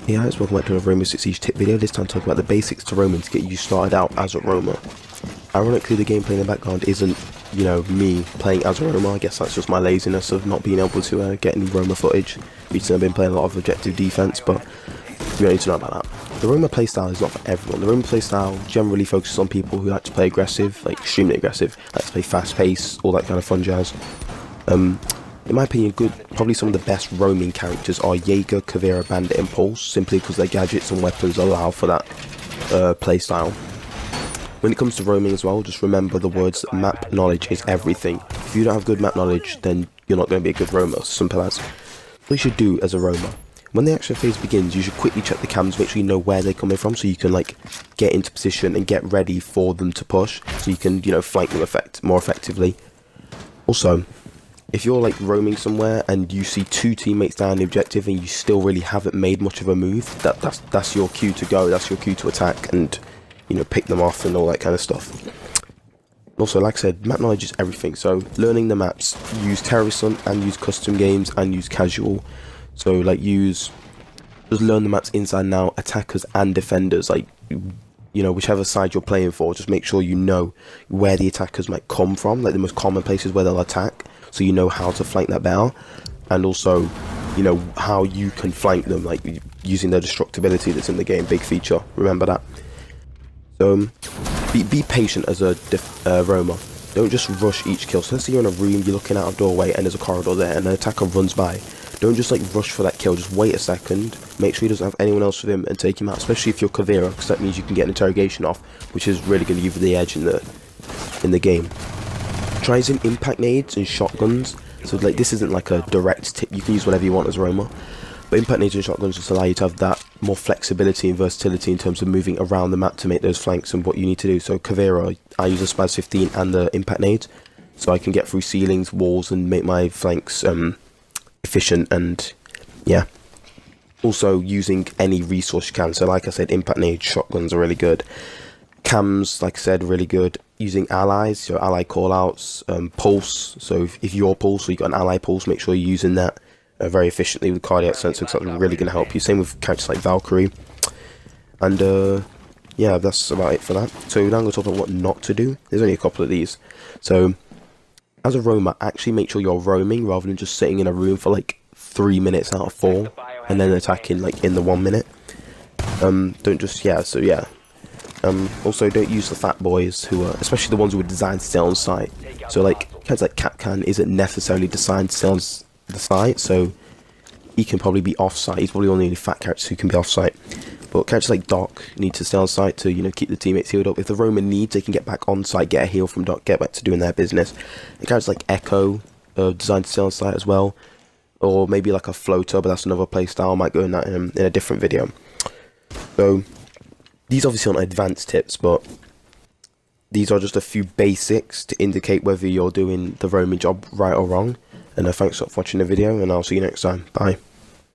Hey guys, welcome back to another Rainbow Six Siege tip video. This time talking about the basics to roaming to get you started out as a roamer. Ironically, the gameplay in the background isn't, me playing as a roamer. I guess that's just my laziness of not being able to get any roamer footage. Recently I've been playing a lot of objective defense, but you don't need to know about that. The roamer playstyle is not for everyone. The roamer playstyle generally focuses on people who like to play aggressive, like extremely aggressive, like to play fast pace, all that kind of fun jazz. In my opinion, probably some of the best roaming characters are Jaeger, Caveira, Bandit and Pulse, simply because their gadgets and weapons allow for that playstyle. When it comes to roaming as well, just remember the words map knowledge is everything. If you don't have good map knowledge, then you're not going to be a good roamer, simple as. What you should do as a roamer, when the action phase begins, you should quickly check the cams, make sure you know where they're coming from, so you can get into position and get ready for them to push, so you can flank them more effectively. Also, if you're roaming somewhere and you see two teammates down the objective and you still really haven't made much of a move, that's your cue to go, that's your cue to attack and pick them off and all that kind of stuff. Also, like I said, map knowledge is everything, so learning the maps, use Terrorist Hunt and use custom games and use casual. So just learn the maps inside and out, attackers and defenders, whichever side you're playing for, just make sure you know where the attackers might come from, the most common places where they'll attack, so you know how to flank that better, and also how you can flank them, using their destructibility that's in the game. Big feature, remember that. So be patient as a roamer. Don't just rush each kill. So let's say you're in a room, you're looking out a doorway and there's a corridor there and an attacker runs by. Don't just rush for that kill, just wait a second, make sure he doesn't have anyone else with him and take him out, especially if you're Caveira, because that means you can get an interrogation off, which is really going to give you the edge in the game. Try using impact nades and shotguns. So this isn't a direct tip, you can use whatever you want as a roamer, but impact nades and shotguns just allow you to have that more flexibility and versatility in terms of moving around the map to make those flanks and what you need to do. So Caveira, I use a Spaz 15 and the impact nades, so I can get through ceilings, walls and make my flanks efficient, and yeah. Also using any resource you can, so like I said, impact nades, shotguns are really good. Cams, like I said, really good. Using allies, so ally callouts, pulse, so if you're pulse or you got an ally pulse, make sure you're using that very efficiently with cardiac sensor, because that's really going to help you. Same with characters like Valkyrie. And yeah, that's about it for that. So now I'm going to talk about what not to do. There's only a couple of these. So as a roamer, actually make sure you're roaming rather than just sitting in a room for 3 minutes out of 4 and then attacking in the 1 minute. Don't just, also don't use the fat boys who are, especially the ones who are designed to stay on site. So characters like Kapkan isn't necessarily designed to stay on the site, so he can probably be off site. He's probably one of the only fat characters who can be off site. But characters like Doc need to stay on site to keep the teammates healed up. If the roamer needs, they can get back on site, get a heal from Doc, get back to doing their business. And characters like Echo are designed to stay on site as well, or maybe a floater, but that's another playstyle. I might go in that in a different video. So these obviously aren't advanced tips, but these are just a few basics to indicate whether you're doing the roaming job right or wrong. And thanks for watching the video, and I'll see you next time. Bye.